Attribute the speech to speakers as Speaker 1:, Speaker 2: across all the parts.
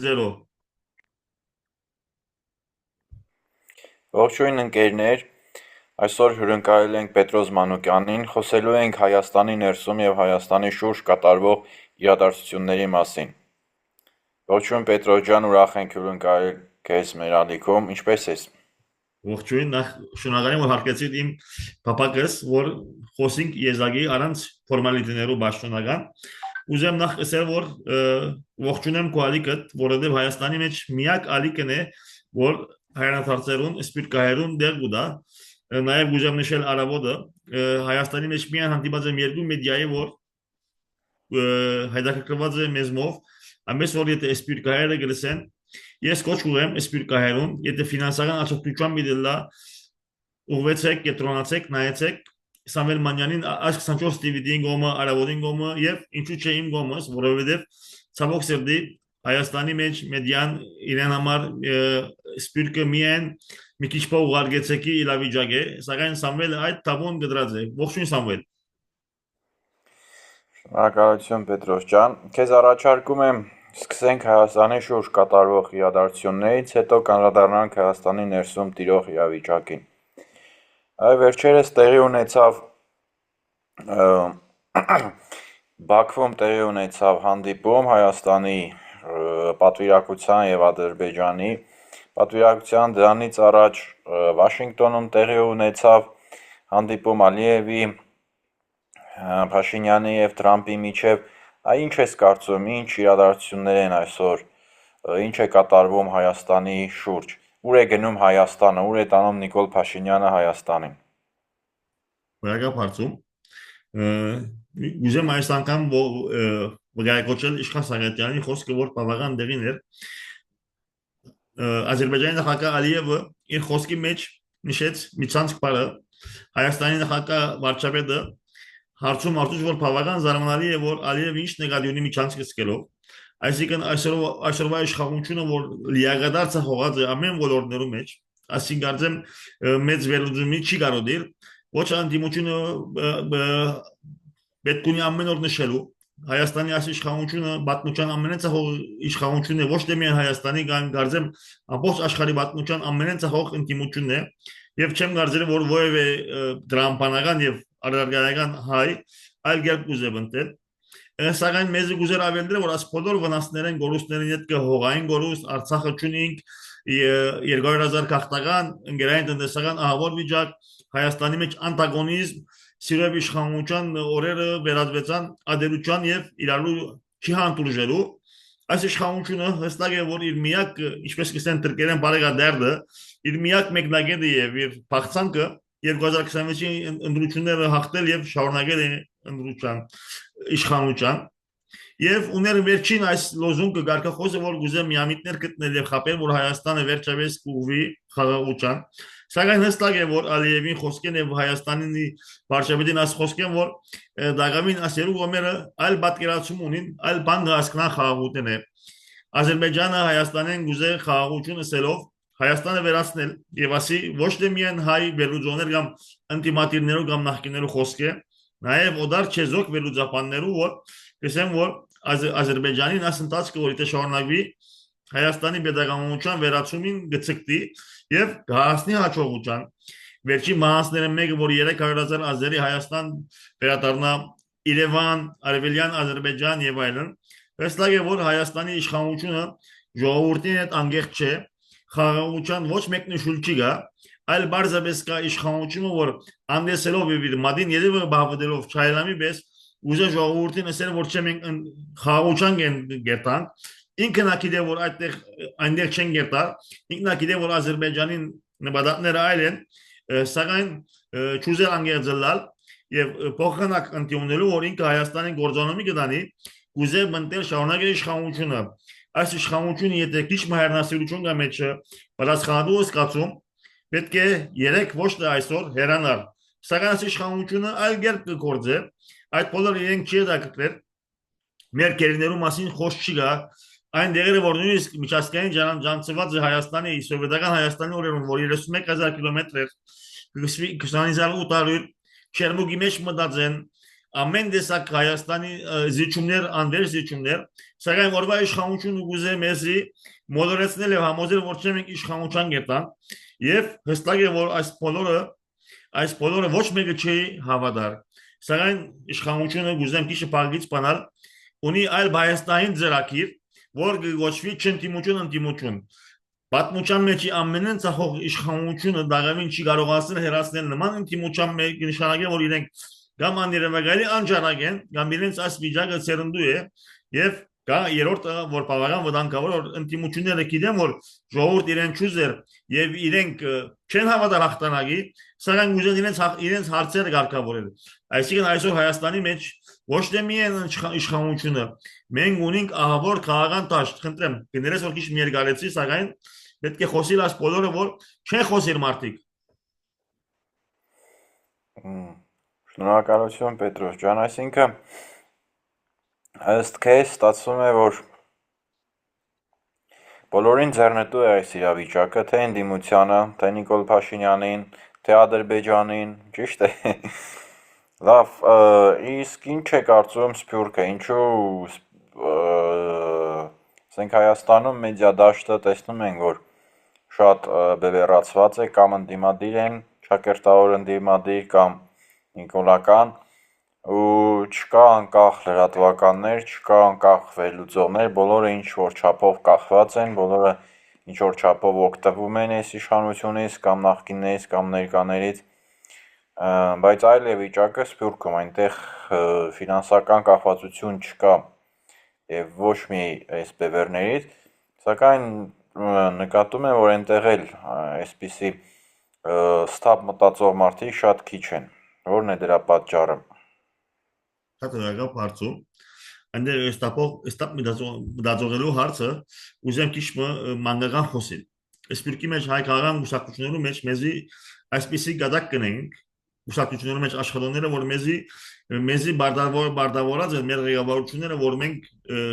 Speaker 1: Zero.
Speaker 2: Ողջույն ընկերներ, այսօր հյուրընկալել ենք Պետրոս Մանուկյանին, խոսելու ենք Հայաստանի ներսում եւ Հայաստանի շուրջ կատարվող իրադարձությունների մասին։ Ողջույն Պետրոս ջան, ուրախ ենք հյուրընկալել քեզ մեր ալիքում, ինչպե՞ս ես։
Speaker 1: Ողջույն, նախ շնորհակալ եմ, որ հարգեցիք իմ փապակս, որ խոսենք եզակի առանց ֆորմալիտեներու բաշխոնական։ Ուզեմ նախ ասել, որ ողջունեմ քո ալիքդ, որովհետեւ Հայաստանի մեջ միակ ալիքն է, որ հայրենադարձերուն, սպիրկահայերուն դեր գուտա, նաև ուզեմ նշել Արավոտը, Հայաստանի մեջ միայն հանդիպած եմ երկու մեդիայի, որ հայդակրված է մեզմով, ամենս որ եթե սպիրկահայերը գլսեն, ես կոչ կուղեմ սպիրկահայերուն, եթե ֆինանսական աջակցություն միդելա, ուղվեցեք, կետրոնացեք, նայեցեք, Սամվել Մանյանին այս 24 DVD-ին գոմը, Արավոտին գոմը եւ ինչու՞ չէ իմ գոմս, որովհետեւ ցավոք սրտի Հայաստանի մեջ մեդիան իրեն համար սպիրկը միայն մի քիչ փող ուղարկեցեկի իլավիճակ է, սակայն Սամվելը այդ տաբուն գդրած է։ Ողջույն Սամվել։
Speaker 2: Շնորհակալություն Պետրոս ջան, քեզ առաջարկում եմ սկսենք Հայաստանի շուրջ կատարվող իրադարձություններից, հետո կանդրադառնանք Հայաստանի ներսում տիրող իրավիճակին։ Վերջերս տեղի ունեցավ Բաքվում տեղի ունեցավ հանդիպում Հայաստանի պատվիրակության եւ Ադրբեջանի պատվիրակության դրանից առաջ Վաշինգտոնում տեղի ունեցավ հանդիպում Ալիևի, Փաշինյանի եւ Թրամփի միջև, ինչ ես կարծում, ինչ իրադարձություններ են այսօր, ինչ է կատարվում Հայաստանի շուրջ, ուր է գնում Հայաստանը, ուր է տանում Նիկոլ Փաշինյանը Հայաստանին։
Speaker 1: Բրագա հարցում ուզեմ այս անգամ վկայակոչել Իշխան Սարգսյանի խոսքը, որ բավական դեղին էր։ Ադրբեջանի նախագահ Ալիևը իր խոսքի մեջ նշեց Միցանցկ բարը Հայաստանի նախագահ վարչապետը հարցում արտուշ, որ բավական զարմանալի է, որ Ալիևը ինչ նկատի ունի Միցանցկը սկելով, այսինքն այսօրվա իշխանությունը, որ լիակատար ցախողած է ամեն ոլորտներում մեջ, այսինքն կարծեմ մեծ վերլուծումի չի կարող դիր, ոչ անդիմությունը պետք ունի ամեն օր նշելու Հայաստանի այս իշխանությունը պատմության ամենացահող իշխանությունն է, ոչ թե միայն Հայաստանի, կարծեմ ամբողջ աշխարհի պատմության ամենացահող ինտիմությունն է, եւ չեմ կարծել, որ որևէ դրամբանական եւ արտադրական հայ այլ կերպ կուզե բնտել։ Սակայն մեզ գուզեր ավելդրել, որ այս բոլոր վնասներեն գորուստներին հետ կհողային գորուստ, Արցախը չունենք, 200,000 քաղաքական, ընկերային տնտեսական ահավոր վիճակ, Հայաստանի մեջ անտագոնիզմ, սիրով իշխանության օրերը վերածվեցան ադելության եւ իրարու չի հանդուրժելու։ Այս իշխանությունը հստակ է, որ իր միակ, ինչպես կսեն թրկերեն բարեկադերդը, իր միակ մեկնագետը եւ իր փախցանքը 2026-ի ընդրությունները հաղթել եւ շարունակել է ընդրության իշխանության եւ ուներ վերջին այս լոզունգը գարկախոսը, որ գուզե միամիտներ գտնել եւ խապել, որ Հայաստանը վերջապես կուղվի խաղաղության, սակայն հստակ է, որ Ալիևին խոսքեն եւ Հայաստանի վարչապետին այս խոսքեն, որ դակամին ասերու գոմերը այլ պատկերացում ունին, այլ բան հասկանան խաղաղությունն է։ Ադրբեջանը Հայաստանին գուզե խաղաղություն ասելով Հայաստանը վերացնել եւ ասի ոչ թե միայն հայ վերլուծողներ կամ անտիմատիրներու կամ նախկիներու խոսք է, նաեւ օդար չեզոք վերլուծապաններու, որ կսեմ, որ Ադրբեջանին այս ընթացքը որ եթե շարունակվի Հայաստանի pedagogical վերացումին գծկտի եւ գահասնի հաջողության վերջի մահացները մեկը որ 300,000 ազերի Հայաստան վերադառնա Երևան, Արևելյան Ադրբեջան եւ այլն, հստակ է որ Հայաստանի իշխանությունը ժողովրդին հետ անգեղ չէ, խաղաղության ոչ մեկն շուլ չի գա, այլ բարձրապես կա իշխանությունը, որ անդեսելով իր մադին երևը բավադրելով չայլամի պես ուզե ժողովրդին ասել, որ չէ մենք խաղաղության գերտանք, ինքն ակիդե որ այնտեղ չեն գերտար, ինքն ակիդե որ Ադրբեջանին նպատակները այլ են, սակայն չուզել անգերձելալ եւ փոխանակ ընդունելու որ ինքը Հայաստանին գործոնոմի կդանի, ուզե մտնել շարունակել իշխանությունը, այս իշխանությունը եթե քիչ մահերնասիրություն կա մեջը, պատասխանատու զգացում, պետք է երեք ոչ թե այսօր հերանալ, սակայն այս իշխանությունը այլ կերպ կգործե, այդ բոլորը իրենք չի դակտել, մեր կերիներու մասին խոսք չի գա, այն դեղերը որ նույնիսկ միջազգային ջանցված է Հայաստանի, սովետական Հայաստանի օրերուն, որ 31,000 կիլոմետր էր, 28,800 Չերմուգի մեջ մտած են, ամեն տեսակ Հայաստանի զիջումներ, անվերջ զիջումներ, սակայն որվա իշխանությունը գուզե մեզի մոլորեցնել եւ համոզել, որ չենք իշխանության գետան, եւ հստակ է, որ այս բոլորը ոչ մեկը չի հավատար, սակայն իշխանությունը գուզեմ քիչ բաղից բանալ, ունի այլ Հայաստանին ծրագիր, որ գոչվի չընդդիմություն, պատմության մեջ ամենն ցախող իշխանությունը դաղավին չի կարողացել հերացնել նման ընդդիմության մեջ նշանակել, որ իրենք կամ աներևակայելի անջանակ են, կամ իրենց այս վիճակը ցերնդու է եւ կա երրորդը, որ բավական վտանգավոր որ ընդդիմությունները գիտեն, որ ժողովուրդ իրեն չուզեր եւ իրենք չեն հավատալ հաղթանակի, սակայն ուզեն իրենց հարցերը կարգավորել։ Այսինքն այսօր Հայաստանի մեջ ոչ թե միայն իշխանությունը, մենք ունենք ահավոր քաղաքական դաշտ, խնդրեմ, գներես որ քիչ ներգալեցի, սակայն պետք է խոսել այս բոլորը, որ չեն խոսել մարդիկ։
Speaker 2: Շնորհակալություն Պետրոս ջան, այսինքն ըստ քեզ ստացվում է, որ բոլորին ձեռնտու է այս իրավիճակը, թե ընդդիմությանը, թե Նիկոլ Փաշինյանին, թե Ադրբեջանին, ճիշտ է։ Լավ, իսկ ինչ է կարծում Սփյուռքը, ինչու ասենք Հայաստանում մեդիա դաշտը տեսնում ենք, որ շատ բևեռացված է, կամ ընդդիմադիր են, ճակերտավոր ընդդիմադիր կամ նիկոլական, ու չկա անկախ լրատվականներ, չկա անկախ վերլուծողներ, բոլորը ինչ որ չափով կախված են, բոլորը ինչ որ չափով օգտվում են այս իշխանությունից կամ նախկիններից կամ ներկաներից, բայց այլ է վիճակը Սփյուռքում, այնտեղ ֆինանսական կախվածություն չկա եւ ոչ մի այս բևեռներից, սակայն նկատում եմ, որ այնտեղ էլ այսպիսի ստապ մտածող մարդիկ շատ քիչ են, որն է դրա պատճառը։
Speaker 1: Շատ լավ հարցում։ Այնտեղ ստապ մտածողելու հարցը ուզեմ քիչ մանկական խոսել։ Սփյուռքի մեջ հայկական մուսակցությունների մեջ մեզի այսպիսի գդակ կնենք, մուսակցությունների մեջ աշխատողները, որ մեզի բարդավորած են մեր ղեկավարությունները, որ մենք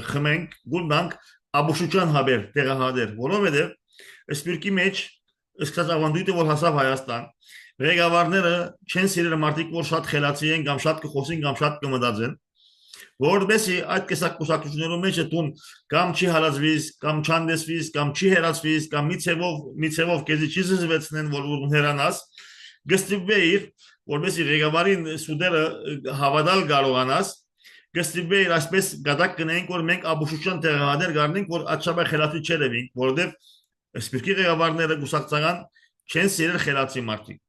Speaker 1: խմենք, գուլնանք աբուշուչան հաբեր, տեղահատեր, որովհետև Սփյուռքի մեջ սկսած ավանդույթը, որ հասավ Հայաստան, ղեկավարները չեն սիրել մարդիկ, որ շատ խելացի են, կամ շատ կխոսին, կամ շատ կմտածեն, որովհետեւ այդ կեսակ մուսակցությունների մեջ դուն կամ չի հալածվիս, կամ չանդեսվիս, կամ չի հերացվիս, կամ մի ցևով քեզի չի զզվեցնեն, որ հերանաս, գստիվեիր, որովհետեւ ղեկավարին սուդերը հավատալ կարողանաս, գստիվեիր այսպես գդակ կնենք, որ մենք աբուշուչան տեղահատեր գարնենք, որ աչաբա խելացի չերևենք, որովհետեւ Սփյուռքի ղեկավարները գուսակցական չեն սիրել խելացի մարդիկ։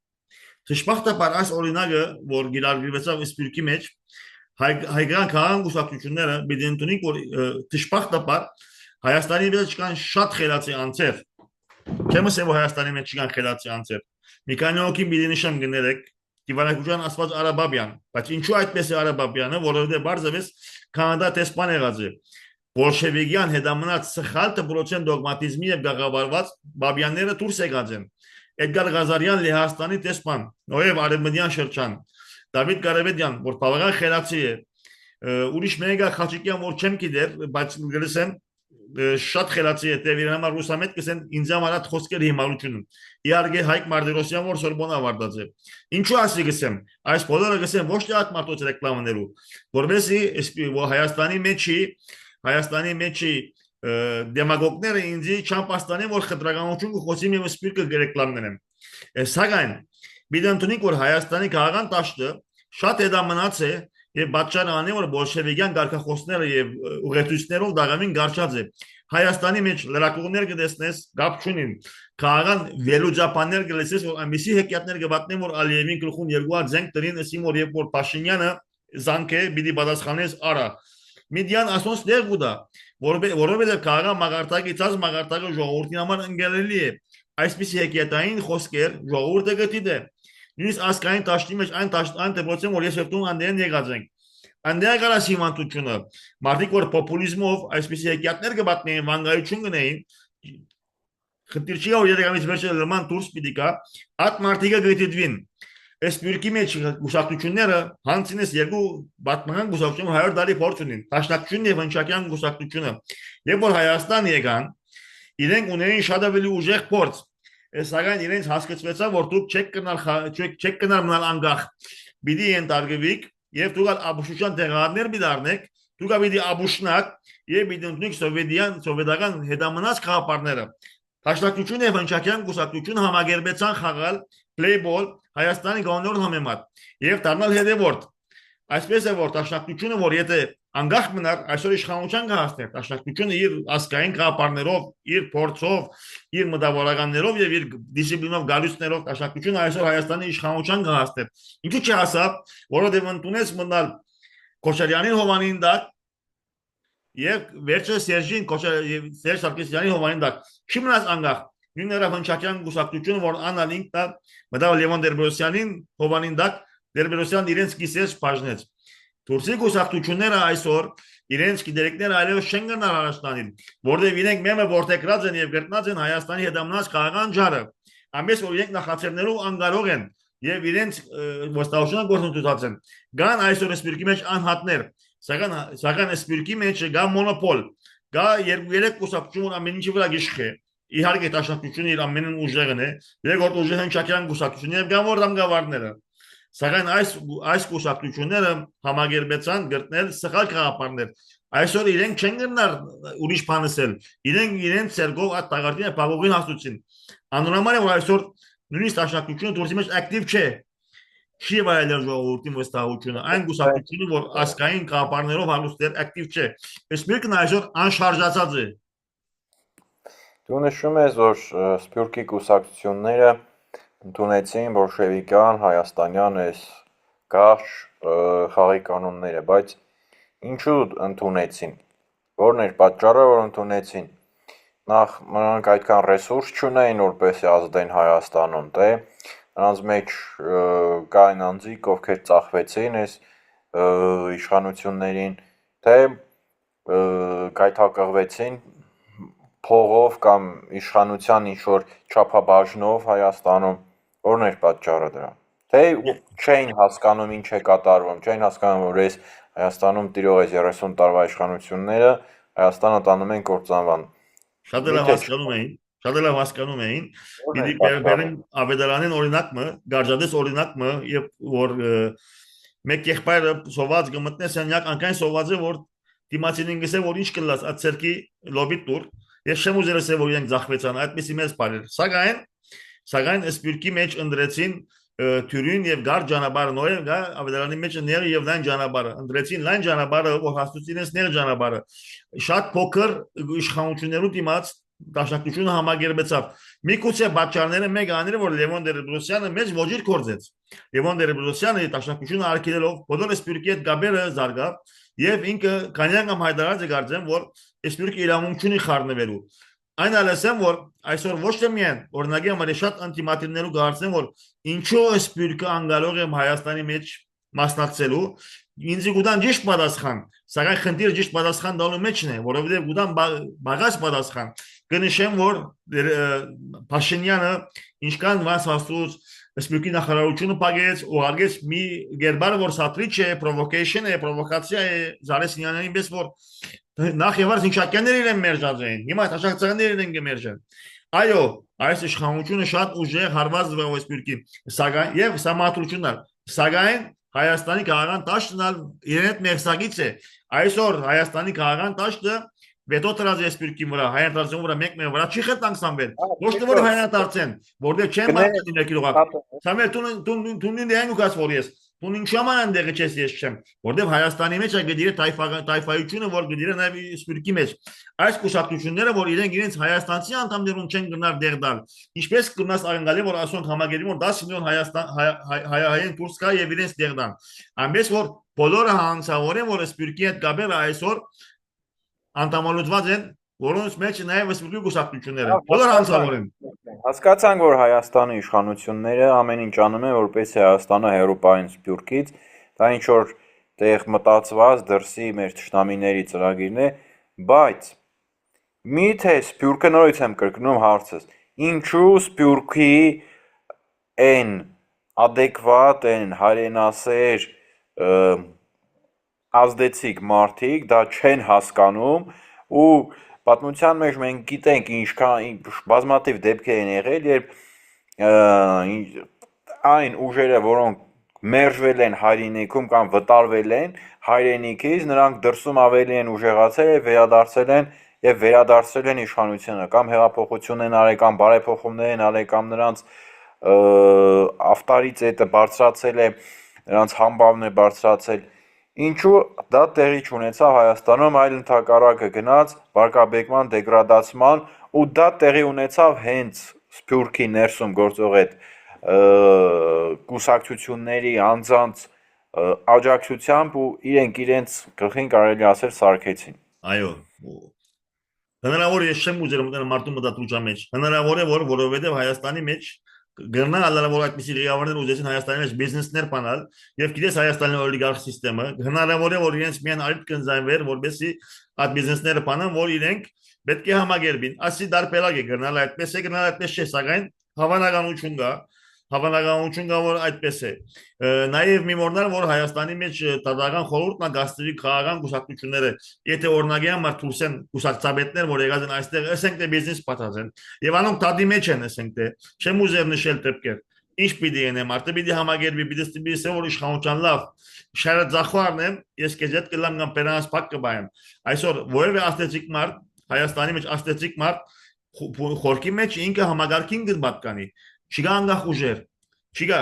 Speaker 1: Դժբախտաբար այս օրինակը, որ գիրարգվեցավ Սփյուռքի մեջ, հայկական քաղաքական գուսակցությունները պիտի ընդունենք, որ դժբախտաբար Հայաստանի մեջ կան շատ խելացի անձեր, չեմ ասել, որ Հայաստանի մեջ չկան խելացի անձեր, մի քանի հոգի պիտի նշեմ գներեք, Դիվանագուժան ասված Արաբաբյան, բայց ինչու այդպես է Արաբաբյանը, որովհետև բարձրապես Կանադա տեսփան եղած է, բոլշևիկյան հետամնաց սխալ դպրոցեն դոգմատիզմի եւ գաղավարված բաբյանները դուրս եկած են։ Էդգար Ղազարյան Լեհաստանի տեսփան, նոյև Արևմտյան շրջան, Դավիթ Կարապետյան, որ բավական խելացի է, ուրիշ մեկը Խաչիկյան, որ չեմ գիտեր, բայց գրեսեմ շատ խելացի է, դե իր համար ռուսամետ կսեն ինձ համար այդ խոսքերը հիմարությունը։ Իհարկե Հայկ Մարտիրոսյան, որ Սորբոն ավարտած է։ Ինչու ասի գսեմ, այս բոլորը գսեմ ոչ թե այդ մարդոց ռեկլամաներու, որովհետեւ Հայաստանի մեջի դեմագոգները ինձի չամպաստանի, որ խտրականություն կխոսիմ եւ Սփյուռքը ռեկլամներեմ։ Սակայն բիդանտունիկ, որ Հայաստանի քաղաքական դաշտը շատ հետամնաց է եւ պատճառը անի, որ բոլշևիկյան գարկախոսները եւ ուղեցույցներով դաղամին գարչած է։ Հայաստանի մեջ լրակողներ կտեսնես, գապ չունին, քաղաքական վելուջապաններ կլսես, որ ամիսի հեքիաթներ կվատնեն, որ Ալիևին գլխուն երկու հատ զենք տրին, ասին, որ երբ որ Փաշինյանը զանգ է, պիտի պատասխանես արա։ Միդիան ասոնց դեղ ուտա, որովհետև քաղաքական մագարտակից մագարտակը ժողովրդին համար ընկերելի է։ Այսպիսի հեքիաթային խոսքեր ժողովուրդը գտիդե։ Նույնիսկ ասկային դաշտի մեջ այն դեպքում, որ ես եւ դու անդեն եկած ենք։ Անդեն կարաս հիմանտությունը, մարդիկ որ պոպուլիզմով այսպիսի հեքիաթներ կբատնեին, վանգայություն գնեին, խնդիր չի որ երեգամից վերջը լման դուրս պիտի կա, այդ մարդիկը գտիդվին։ Սփյուռքի մեջ գուսակցությունները հանցինես երկու պատմական գուսակցություն 100 տարի փորձ ունին, տաշնակցությունն եւ հնչակյան գուսակցությունը։ Երբ որ Հայաստան եկան, իրենք ունեին շատ ավելի ուժեղ փորձ, սակայն իրենց հասկացվեցավ, որ դուք չեք կնալ մնալ անկախ, պիտի ընդարգվիք եւ դուք աբուշության տեղաններ մի դառնեք, դուք պիտի աբուշնակ եւ պիտի ընդունեք սովետական հետամնաց քաղաքապարները։ Դաշնակցությունը եւ հնչակյան կուսակցություն համագերբեցան խաղալ play-ball Հայաստանի գանձորն համեմատ եւ դառնալ հետևորդ։ Այսպես է որ դաշնակցությունը որ եթե անկախ մնար այսօր իշխանության կհասներ դաշնակցությունը իր ասկային քաղաքապարներով, իր փորձով, իր մտավորականներով եւ իր դիսցիպլինով գալուստներով դաշնակցությունը այսօր Հայաստանի իշխանության կհասներ։ Ինչու՞ չի ասա, որովհետեւ ընդունեց մնալ Քոչարյանին Հովանին դակ եւ վերջը Սերժին Սերժ Սարգսյանի Հովանին դակ։ Չի մնաց անկախ նույնիսկ հնչակյան կուսակցությունը որ անալինքն մտավ Լևոն Տեր-Պետրոսյանին Հովանին դակ Տեր-Պետրոսյանն իրենց կիսեց բաժնեց։ Թուրքի կուսակցությունները այսօր իրենց գիտելիքները այլևս չեն գնալ առաջտանին, որտեղ իրենք մեմը որտեգրած են եւ գրտնած են Հայաստանի հետամնաց քաղաքական ջարը։ Ամենից որ իրենք նախաձեռնելու անկարող են եւ իրենց ոստավորությունը գործընթացած են։ Գան այսօր սպիրկի մեջ անհատներ, սակայն սպիրկի մեջ գա մոնոպոլ, գա երկու-երեք կուսակցություն ամեն ինչի վրա գիշխե։ Իհարկե դաշնակցությունը իր ամենն ուժեղն է, երկրորդ ուժը հնչակյան կուսակցությունն եւ գան որ դամգավարները։ Սակայն այս կուսակցությունները համագերբեցան գրտնել սխալ քաղաքապարներ։ Այսօր իրենք չեն գնար ուրիշ բանսել։ Իրենց ցերկով այդ տաղարտին բաղողին հասուցին։ Անորոշ է որ այսօր նույնիսկ դաշնակցությունը դուրսի մեջ ակտիվ չէ։ Չի վայելել ժողովրդի վստահությունը։ Այն կուսակցությունը որ ասկային քաղաքապարներով հալուստեր ակտիվ չէ։ Սպիրկն այսօր անշարժացած է։
Speaker 2: Դու նշում ես որ սփյուռքի կուսակցությունները ընդունեցին բոլշևիկյան, հայաստանյան այս կարճ խաղի կանոնները, բայց ինչու ընդունեցին, որն էր պատճառը, որ ընդունեցին, նախ նրանք այդքան ռեսուրս չունեին, որպեսզի ազդեն Հայաստանում, թե նրանց մեջ կային անձիկ, ովքեր ծախվեցին այս իշխանություններին, թե կայթակղվեցին փողով կամ իշխանության ինչ-որ չափաբաժնով Հայաստանում, որն էր պատճառը դրա։ Թե չէին հասկանում ինչ է կատարվում, չէին հասկանում, որ այս Հայաստանում տիրող այս 30 տարվա իշխանությունները Հայաստանը տանում են կործանվան։
Speaker 1: Շատ լավ հասկանում էին, պիտի բերեն ավետարանին օրինակը, գարժադես օրինակը, եւ որ մեկ եղբայրը սոված գմտնե սենյակ անկայն սոված է որ դիմացին ինգսե որ ինչ կլաս այդ ցերկի լոբի տուր եւ շեմ ուզերսե որ իրենք ձախվեցան այդպեսի մեծ բաներ սակայն սպիրկի մեջ ընդրեցին թյուրին եւ գար ճանապարհը նոր գա ավետարանի մեջ ները եւ լայն ճանապարհը ընդրեցին լայն ճանապարհը որ հաստատեցին այս ներ ճանապարհը շատ փոքր իշխանություններու դիմաց դաշնակցությունը համագերբեցավ միգուցե պատճառները մեկ աները որ Լևոն Տեր-Պետրոսյանը մեծ ոչիր կորձեց Լևոն Տեր-Պետրոսյանը դաշնակցությունը արկելելով բոլոր սպիրկի հետ գաբերը զարգավ եւ ինքը կանյան կամ հայտարարած է կարծեմ որ սպիրկի իրավունք ունի խառնվելու այն ալեսեմ որ այսօր ոչ թե միայն օրինակի համար շատ անտիմատիվներու գարցեն որ ինչու սպիրկը անգալող եմ Հայաստանի մեջ մասնակցելու ինձ գուտան ճիշտ պատասխան սակայն խնդիրը ճիշտ պատասխան տալու մեջն է որովհետեւ գուտան բաղաց պատասխան կնշեմ որ Փաշինյանը ինչքան վաս հասուց սպիրկի նախարարությունը պագեց ուղարկեց մի գերբար որ սատրիչ է պրովոկեյշն է պրովոկացիա է Զարեսյանյանին պես որ նախ եւ առաջ հնչակյաններ իրեն մերժած էին հիմա տաշակցականներ իրեն կմերժեն այո այս իշխանությունը շատ ուժեղ հարված է սպիրկի սակայն եւ սամատրություններ սակայն Հայաստանի քաղաքական դաշտն իրեն հետ մեղսագից է այսօր Հայաստանի քաղաքական դաշտը վետո տրած է սպիրկի վրա հայաստանցիների վրա մեկ վրա չի խտանքսանվել ոչ թե որ հայաստանցեն որտեղ չեն մատնել իրակիրողակ Սամվել տունին դեն ուկաս որ ես տուն ինչ ժամանակ դեղը չես ես չեմ որտեղ Հայաստանի մեջ է գդիրը տայֆայությունը որ գդիրը նաեւ սպիրկի մեջ այս կուսակցությունները որ իրենց հայաստանցի անդամներուն չեն գնար դեղ դալ ինչպես կնաս անգալի որ ասոնք համագերի որ 10 միլիոն հայային դուրս կա եւ իրենց դեղ դան ամենից որ բոլորը հանցավորեն որ սպիրկի հետ գաբերը այսօր անդամալուծված են որոնց մեջ նաև սպիրկի կուսակցությունները բոլոր հանցավորեն
Speaker 2: հասկացանք որ Հայաստանի իշխանությունները ամեն ինչ անում են որպես Հայաստանը հերոպային սպիրկից դա ինչ որ տեղ մտածված դրսի մեր ճշտամիների ծրագիրն է բայց միթե սպիրկը նորից եմ կրկնում հարցս ինչու սպիրկի են adekvat են հայրենասեր ազդեցիկ մարդիկ դա չեն հասկանում ու պատմության մեջ մենք գիտենք ինչքան բազմաթիվ դեպքեր են եղել երբ այն ուժերը որոնք մերժվել են հայրենիքում կամ վտարվել են հայրենիքից, նրանք դրսում ավելի են ուժեղացել եւ վերադարձել են իշխանությունը, կամ հեղափոխություն են արել, կամ բարեփոխումներ են արել, կամ նրանց ավտարիցետը բարձրացել է, նրանց համբավն է բարձրացել։ Ինչու դա տեղի չունեցավ Հայաստանում, այլ ընդհակառակը գնաց վարկաբեկման, դեգրադացման, ու դա տեղի ունեցավ հենց Սփյուռքի ներսում գործող այդ կուսակցությունների անձանց աջակցությամբ ու իրենք իրենց գլխին կարելի ասել սարքեցին։
Speaker 1: Այո, հնարավոր է, ես չեմ ուզել մտնել մարդու մտածողության մեջ, հնարավոր է, որովհետև Հայաստանի մեջ գնալ հնարավոր այդպիսի ռեալներ ուզեցին Հայաստանի մեջ բիզնեսներ բանալ եւ գիտես Հայաստանի օլիգարխ համակարգը հնարավոր է, որ իրենց միան այդ կնզայվեր, որովհետեւ այդ բիզնեսները բանան, որ իրենք պետք է համագերբին, ասի դարբերակ է գնալ այդպես է, գնալ այդպես չէ, սակայն հավանականություն կա, որ այդպես է։ Նաև մի մոռանալ, որ Հայաստանի մեջ տվյալական խորհուրդն գաստերի քաղաքական կուսակցությունները, եթե օրինակի համար թուրքեն կուսակցաբետներ, որ եկած են այստեղ, ասենք թե բիզնես պատասխան, եւ անոնք տադի մեջ են, ասենք թե, չեմ ուզեր նշել դեպքեր, ինչ պիտի ենեմ, արդյոք պիտի համագերբի, պիտի որ իշխանության լավ շարածախվարն եմ, ես քեզ հետ կլամ կամ պերանս փակ կբայեմ, այսօր որևէ աստեցիկ մարդ, Հայաստանի մեջ աստեցիկ մարդ խորքի մեջ ինքը համագարկին կպատկանի, չկա անգախ ուժեր, չկա,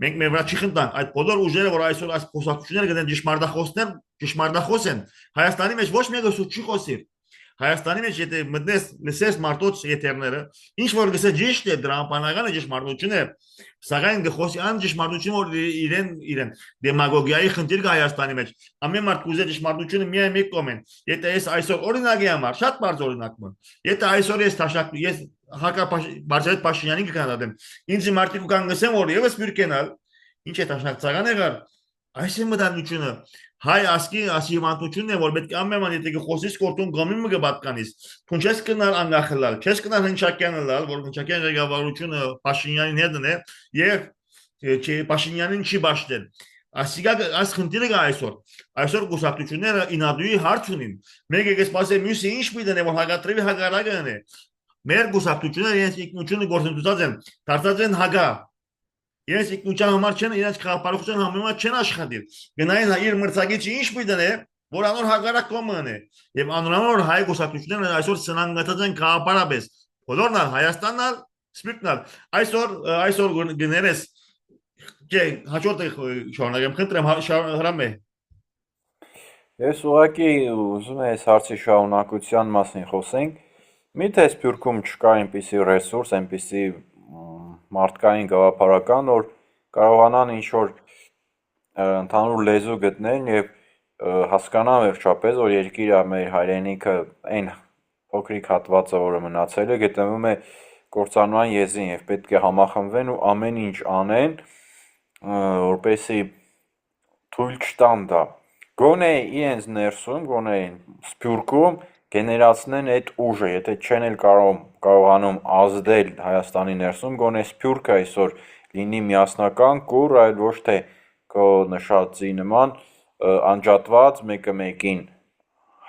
Speaker 1: մենք մեր վրա չի խնդանք, այդ բոլոր ուժերը, որ այսօր այս խոսակցությունները գտեն ճշմարտախոս են, Հայաստանի մեջ ոչ մեկը չի խոսիր, Հայաստանի մեջ եթե մտնես լսես մարդոց եթերները, ինչ որ գսե ճիշտ է դրամապանականը ճշմարտություն է, սակայն գխոսի ան ճշմարտություն որ իրեն դեմագոգիայի խնդիր կա Հայաստանի մեջ, ամեն մարդ կուզե ճշմարտությունը միայն մեկ կողմեն, եթե ես այսօր օրինակի համար, շատ բարձ օրինակն, եթե այսօր ես թաշակի, ես Բարձրետ Փաշինյանին կքննադեմ, ինձ մարդիկ կան գսեմ որ եւս մյուրքենալ, ինչ է թաշնակցական եղար, այս է մտածությունը հայ ասկի ասիմանտությունն է, որ պետք է ամեն եթե խոսես կորտուն գամին մը կպատկանես, թուն չես կնալ անգախելալ, չես կնալ հնչակյանը լալ, որ հնչակյան ղեկավարությունը Փաշինյանին հետն է, եւ Փաշինյանին չի բաշխել։ Ասիկա այս խնդիրը կա այսօր կուսակցությունները ինադուի հարց ունին, մեկը կսպասե մյուսը ինչ պիտի դնե, որ հագատրվի հագարակն է։ Մեր կուսակցությունները իրենց ինքնությունը գործընթացած են, դարձած են հագա։ Իրենց ինքնության համար չեն, իրենց քաղաքապարության համեմատ չեն աշխատել։ Գնային իր մրցակիցը ինչ պիտի դնե, որ անոր հագարակ կոմն է։ Եվ անորոշ հայ կուսակցությունները այսօր սնանկացած են քաղաքապարապես։ Բոլորն Հայաստանն ալ, Սփյուռքն այսօր գներես Ջե, հաջորդ շարունակեմ, խնդրեմ հրամե։
Speaker 2: Ես ուղղակի ուզում եմ այս հարցի շարունակության մասին խոսենք։ Միթե Սփյուռքում չկա այնպիսի ռեսուրս, այնպիսի մարդկային գաղափարական, որ կարողանան ինչ-որ ընդհանուր լեզու գտնեն եւ հասկանան վերջապես, որ երկիրը մեր հայրենիքը այն փոքրիկ հատվածը, որը մնացել է, գտնվում է կործանման եզրին եւ պետք է համախմբվեն ու ամեն ինչ անեն, որպեսզի թույլ չտան դա։ Գոնե իրենց ներսում, գոնե Սփյուռքում գեներացնեն այդ ուժը, եթե չեն էլ կարողանում ազդել Հայաստանի ներսում, գոնե Սփյուռքը այսօր լինի միասնական կուռ, այլ ոչ թե քո նշածի նման անջատված, մեկը մեկին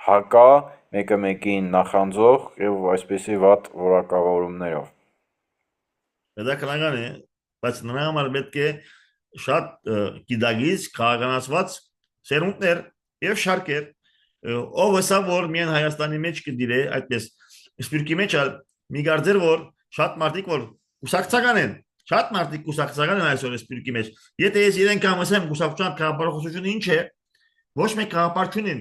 Speaker 2: հակա, մեկը մեկին նախանձող եւ այսպեսի վատ որակավորումներով։
Speaker 1: Պետքական է, բայց նրա համար պետք է շատ գիտագից քաղաքականացված սերունդներ եւ շարքեր ով հսա որ միայն Հայաստանի մեջ կդիրե այդպես Սփյուռքի մեջ մի գարձեր որ շատ մարդիկ որ կուսակցական են շատ մարդիկ կուսակցական են այսօր Սփյուռքի մեջ եթե ես իրենք ամսեմ կուսակցության քաղաքապարությունը ինչ է ոչ մեկ քաղաքապարություն են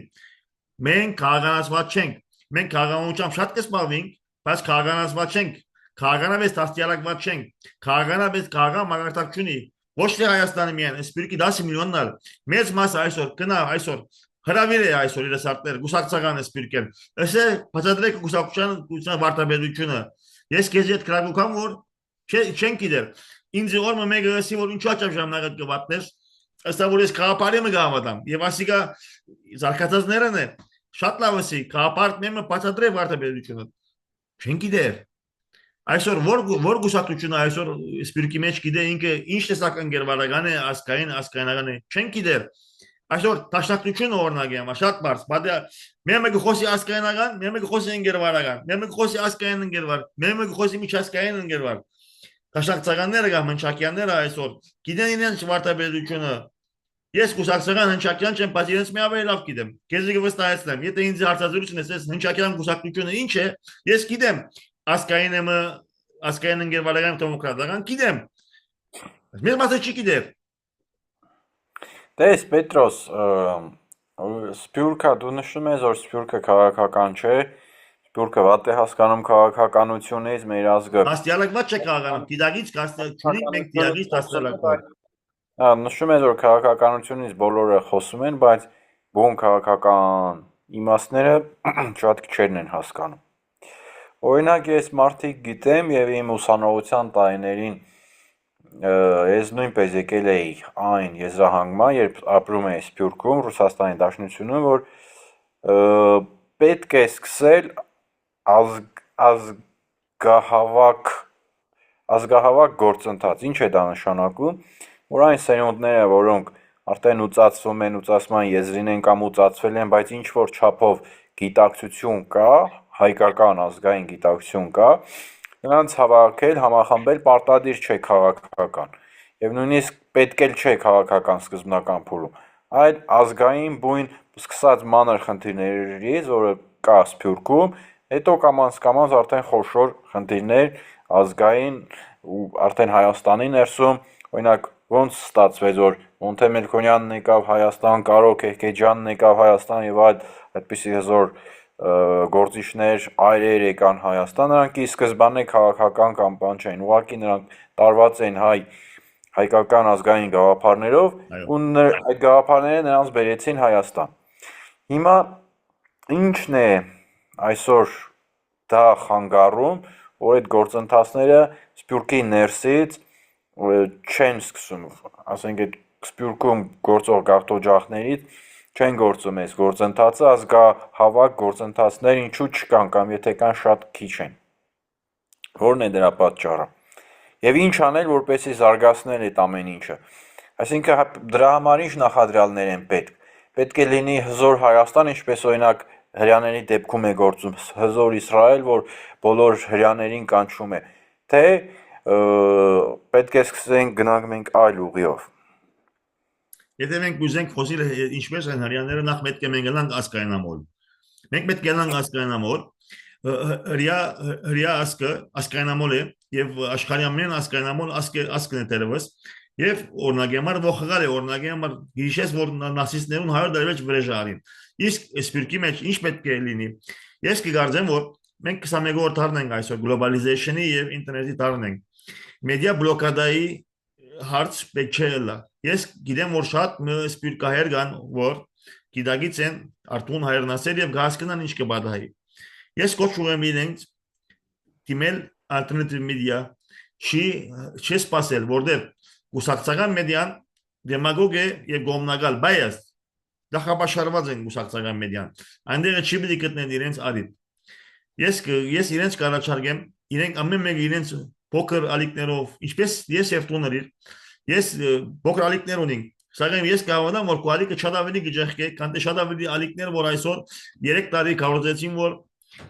Speaker 1: մենք քաղաքականացված չենք մենք քաղաքականությամբ շատ կսպառվենք բայց քաղաքականացված չենք քաղաքականապես դաստիարակված չենք քաղաքականապես քաղաքական մակարդակությունի ոչ թե Հայաստանի միայն Սփյուռքի 10 միլիոններ մեծ մասը այսօր կնա այսօր հրավիր է այսօր իրս արտեր գուսակցական Սփյուռքեն ասե բացատրեք գուսակցության վարտաբերությունը ես քեզ հետ կրակուկամ որ չեն գիտեր ինձ օրը մեկը ասի որ ինչու աճավ ժամանակը կվատնես ասա որ ես քաղաքապարի մը գավատամ եւ ասիկա զարգացածներն է շատ լավ ասի քաղաքապարտ մեմը բացատրե վարտաբերությունը չեն գիտեր այսօր որ գուսակցությունը այսօր Սփյուռքի մեջ գիտե ինքը ինչ տեսակ ընկերվարական է ասկայնական է չեն գիտեր այսօր տաշնակցությունը օրինակ է շատ բարձ բայց մեմը խոսի ասկայնական մեմը խոսի ընկերվարական մեմը խոսի ասկայն ընկերվար մեմը խոսի միջազգային ընկերվար Դաշնակցականները կամ հնչակյանները այսօր գիտեն իրենց վարտաբերությունը։ Ես կուսակցական հնչակյան չեմ, բայց իրենց մի ավելի լավ գիտեմ։ Քեզ կվստահեցնեմ, եթե ինձ հարցազրույցն ես հնչակյան կուսակցությունը ինչ է, ես գիտեմ ասկային եմ, ասկային ընկերվարական դեմոկրատական գիտեմ։ Մեր մասը չի գիտեր։
Speaker 2: Տես Պետրոս, Սփյուռքը դու նշում ես, որ Սփյուռքը քաղաքական չէ, Սփյուռքը վատ է հասկանում քաղաքականությունից, մեր ազգը
Speaker 1: Դաստիարակված չէ քաղաքանում, դիդագից չունենք մենք դիդագից դաստիարակված։
Speaker 2: նշում ես, որ քաղաքականությունից բոլորը խոսում են, բայց բուն քաղաքական իմաստները շատ քչերն են հասկանում։ Օրինակ ես մարդիկ գիտեմ եւ իմ ուսանողության տարիներին ես նույնպես եկել էի այն եզրահանգման, երբ ապրում էի Սփյուռքում, Ռուսաստանի Դաշնությունում, որ պետք է սկսել ազգահավաք գործընթաց։ Ինչ է դա նշանակում, որ այն սերունդները, որոնք արդեն ուծացվում են, ուծացման եզրին են կամ ուծացվել են, բայց ինչ որ չափով գիտակցություն կա, հայկական ազգային գիտակցություն կա, նրանց հավաքել, համախմբել պարտադիր չէ քաղաքական եւ նույնիսկ պետք էլ չէ քաղաքական սկզբնական փուլում, այլ ազգային բույն սկսած մանր խնդիրներից, որը կա Սփյուռքում, հետո կամաց արդեն խոշոր խնդիրներ ազգային ու արդեն Հայաստանի ներսում, օրինակ ոնց ստացվեց, որ Մոնթե Մելքոնյանն եկավ Հայաստան, Կարո Քեհքեջյանն եկավ Հայաստան եւ այդպիսի հզոր գործիչներ այրեր եկան Հայաստան, նրանք ի սկզբանե քաղաքական կամ բան չեն, ուղղակի նրանք տարված են հայկական ազգային գաղափարներով ու այդ գաղափարները նրանց բերեցին Հայաստան։ Հիմա ինչն է այսօր դա խանգարում, որ այդ գործընթացները Սփյուռքի ներսից չեն սկսում, ասենք այդ Սփյուռքում գործող գաղթօջախներից չեն գործում այս գործընթացը, ազգահավաք գործընթացներ ինչու չկան կամ եթե կան շատ քիչ են։ Որն է դրա պատճառը։ Եվ ինչ անել, որպեսզի զարգացնել այդ ամեն ինչը։ Այսինքն դրա համար ինչ նախադրյալներ են պետք։ Պետք է լինի հզոր Հայաստան, ինչպես օրինակ հրյաների դեպքում է գործում, հզոր Իսրայել, որ բոլոր հրյաներին կանչում է, թե պետք է սկսենք գնանք մենք այլ ուղիով։
Speaker 1: Եթե մենք ուզենք խոսել ինչպես են հрьяաները, նախ պետք է մենք գնանք ասկայնամոլ։ Մենք պետք է գնանք ասկայնամոլ, հрья ասկայնամոլ է եւ աշխարհի ամեն ասկայնամոլ ասկն է դերևս եւ օրինակի համար ողղալ է, օրինակի համար գիշես որ նացիստներուն 100 դարվեջ վրեժարին։ Իսկ Սփյուռքի մեջ ինչ պետք է լինի։ Ես կգարձեմ, որ մենք 21-րդ դարն ենք այսօր գլոբալիզացիոնի եւ ինտերնետի դարն ենք։ Մեդիա բլոկադայի հարց պետք չէ լա։ Ես գիտեմ, որ շատ սփյուռքահայեր կան, որ գիտագից են արդուն հայրենասեր եւ հասկանան ինչ կբադահի։ Ես կոչում եմ իրենց դիմել alternative media չի սпасել, որտեղ գուսակցական մեդիան դեմագոգ է եւ գոմնագալ bias դախաբաշարված են գուսակցական մեդիան։ Այնտեղ չի պիտի գտնեն իրենց արիտ։ Ես իրենց կարաչարգեմ, իրենք ամեն մեկը իրենց փոքր ալիքներով, ինչպես ես եւ տուներիր, ես փոքր ալիքներ ունենք, սակայն ես կհավատամ, որ կոալիկը շատ ավելի գժեղ է, քան թե շատ ավելի ալիքներ, որ այսօր 3 տարի կարողացեցին, որ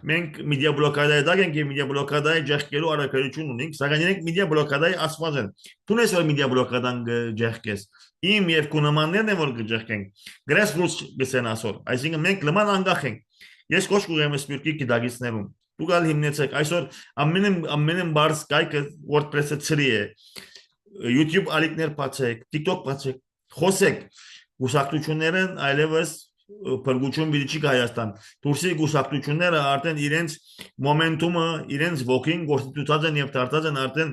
Speaker 1: մենք մեդիա բլոկադայի դակ ենք եւ մեդիա բլոկադայի ջեղկելու արարքություն ունենք, սակայն իրենք մեդիա բլոկադայի ասված են։ Դու ես որ մեդիա բլոկադան ջեղկես, իմ եւ կունամաններն են որ ջեղկեն, grassroots գսեն ասոր, այսինքն մենք լման անգախ ենք։ Ես կոչ կուղեմ Սփյուռքի գիտագիցներում։ Դու գալ հիմնեցեք, այսօր ամենն բարձ կայքը WordPress-ը ծրի է։ YouTube ալիքներ բացեք, TikTok բացեք, խոսեք։ Գուսակցություններն այլևս փրկություն բիջիկ Հայաստան։ Դուրսի գուսակցությունները արդեն իրենց մոմենտումը, իրենց ոգին գործընթացած են եւ դարձած են արդեն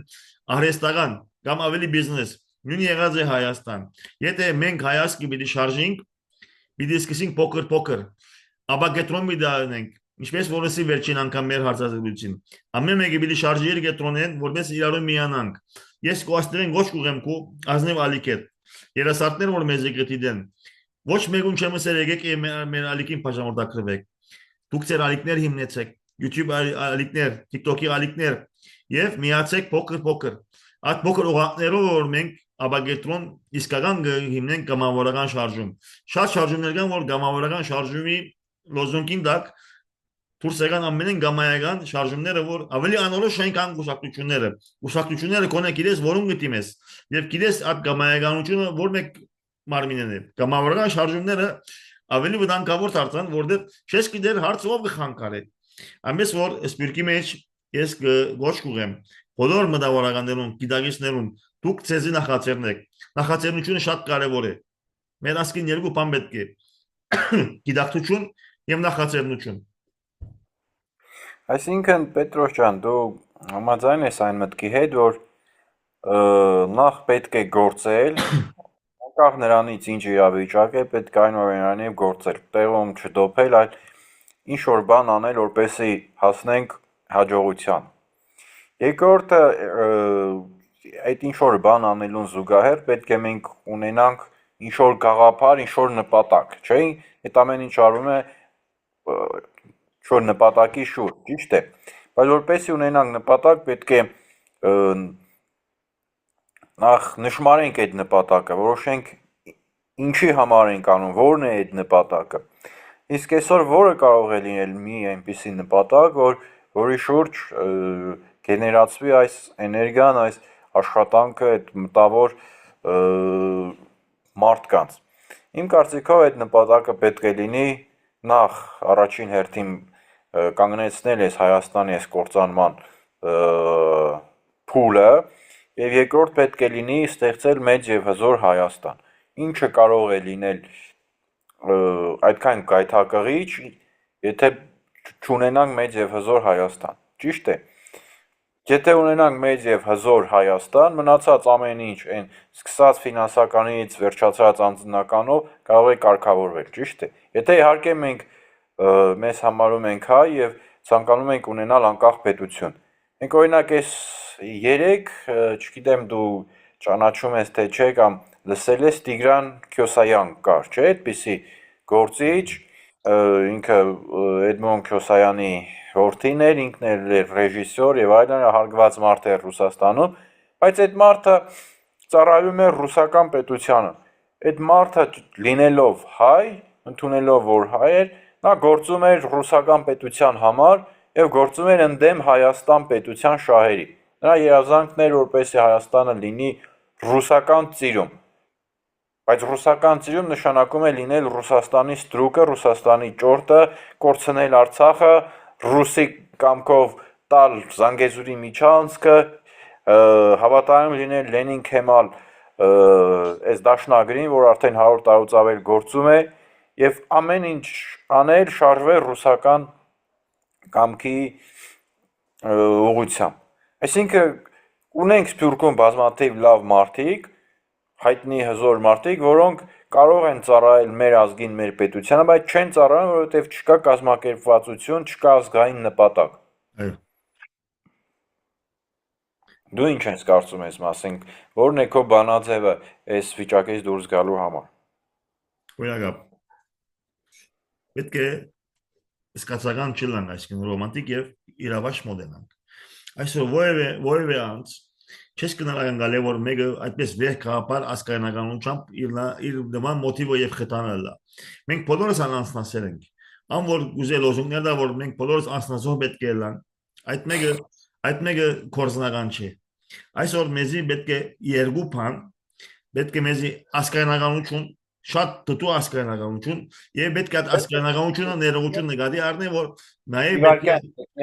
Speaker 1: արհեստական կամ ավելի բիզնես։ Նույն եղած է Հայաստան։ Եթե մենք հայացքի պիտի շարժենք, պիտի սկսենք փոքր, ապա կետրոն մի դառնենք, ինչպես որսի վերջին անգամ մեր հարցազրույցին։ Ամեն մեկը պիտի շարժեր կետրոնեն, որպես իրարու միանանք։ Ես կոստերեն ոչ կուղեմ քո ազնիվ ալիքետ։ Երասարտներ որ մեզ եկետիդեն։ Ոչ մեկուն չեմ ասել եկեք մեր ալիքին բաժանորդակրվեք։ Դուք ձեր ալիքներ հիմնեցեք, YouTube ալիքներ, TikTok-ի ալիքներ եւ միացեք փոքր։ Այդ փոքր օղակներով որ մենք ապագետրոն իսկական հիմնենք գամավորական շարժում։ Շատ շարժումներ կան, որ գամավորական շարժումի լոզունգին դակ դուրս եկան ամենեն գամայական շարժումները, որ ավելի անորոշ են կան կուսակցությունները կոնե գիտես որում գտիմես եւ գիտես այդ գամայականությունը որ մեկ մարմինն է գամավորական շարժումները ավելի վտանգավոր դարձան, որտեղ չես գիտեր հարց ով կխանգարի։ Ամես որ սպիրկի մեջ ես ոչ կուղեմ բոլոր մտավորականներուն, գիտակիցներուն դուք ցեզի նախաձեռնությունը շատ կարևոր է։ Մեր ասկին երկու բան պետք է գիտակցություն եւ նախաձեռնություն։
Speaker 2: Այսինքն Պետրոս ջան, դու համաձայն ես այն մտքի հետ, որ նախ պետք է գործել, անկախ նրանից ինչ իրավիճակ է, պետք է այնուամենայնիվ գործել, տեղում չդոփել, այլ ինչ որ բան անել, որպեսզի հասնենք հաջողության։ Երկրորդը, այդ ինչ որ բան անելուն զուգահեռ պետք է մենք ունենանք ինչ որ գաղափար, ինչ որ նպատակ, չէ՞։ Այդ ամեն ինչ արվում է ինչ որ նպատակի շուրջ, ճիշտ է։ Բայց որպեսզի ունենանք նպատակ, պետք է նախ նշмарենք այդ նպատակը, որոշենք ինչի համար ենք անում, որն է այդ նպատակը։ Իսկ այսօր որը կարող է լինել մի այնպիսի նպատակ, որի շուրջ գեներացվի այս էներգիան, այս աշխատանքը, այդ մտավոր մարդկանց։ Իմ կարծիքով այդ նպատակը պետք է լինի նախ առաջին հերթին կանգնեցնել այս Հայաստանի այս կործանման փուլը եւ երկրորդ պետք է լինի ստեղծել մեծ եւ հզոր Հայաստան։ Ինչը կարող է լինել այդքան գայթակղիչ, եթե չունենանք մեծ եւ հզոր Հայաստան։ Ճիշտ է։ Եթե ունենանք մեծ եւ հզոր Հայաստան, մնացած ամեն ինչ, այն սկսած ֆինանսականից վերջացած անձնականով կարող է կարգավորվել, ճիշտ է։ Եթե իհարկե մենք մեզ համարում ենք հայ եւ ցանկանում ենք ունենալ անկախ պետություն։ Մենք օրինակ այս երեք, չգիտեմ դու ճանաչում ես թե չէ կամ լսել ես Տիգրան Քյոսայան կար, չէ՞, այդպիսի գործիչ, ինքը Էդմոն Քյոսայանի որդին էր, ինքն էր ռեժիսոր եւ այլն, հարգված մարդ էր Ռուսաստանում, բայց այդ մարդը ծառայում էր ռուսական պետությանը։ Այդ մարդը լինելով հայ, ընդունելով որ հայ էր, նա գործում էր ռուսական պետության համար եւ գործում էր ընդդեմ Հայաստան պետության շահերի։ Նրա երազանքն էր, որպեսզի Հայաստանը լինի ռուսական ծիրում։ Բայց ռուսական ծիրում նշանակում է լինել Ռուսաստանի ստրուկը, Ռուսաստանի ճորտը, կորցնել Արցախը, ռուսի կամքով տալ Զանգեզուրի միջանցքը, հավատարիմ լինել Լենին Քեմալ այս դաշնագրին, որ արդեն 100 տարուց ավել գործում է, եւ ամեն ինչ անել շարժվել ռուսական կամքի ուղղությամբ։ Այսինքն ունենք Սփյուռքում բազմաթիվ լավ մարդիկ, հայտնի հզոր մարդիկ, որոնք կարող են ծառայել մեր ազգին, մեր պետությանը, բայց չեն ծառայում, որովհետև չկա կազմակերպվածություն, չկա ազգային նպատակ։
Speaker 1: Այո։
Speaker 2: Դու ինչ ես կարծում ես մասին, որն է քո բանաձևը այս վիճակից դուրս գալու համար։
Speaker 1: Օրինակ, պետք է սկացական չլանք, այսինքն ռոմանտիկ եւ իրավաշ մոդելանք։ Այսօր որևէ անց չես կնալական գալի, որ մեկը այդպես վեր կապար ասկայնականությամբ իր նման մոտիվը եւ խթանելը։ Մենք բոլորս անանցնասեր ենք։ Ան որ ուզել լոզունգներ դա որ մենք բոլորս անցնազով պետք է լան։ Այդ մեկը կորզնական չէ։ Այսօր մեզի պետք է երկու բան, պետք է մեզի ասկայնականություն, շատ դու ասկայնականություն եւ պետք է ասկայնականությունը ներողություն նկատի առնի, որ նաեւ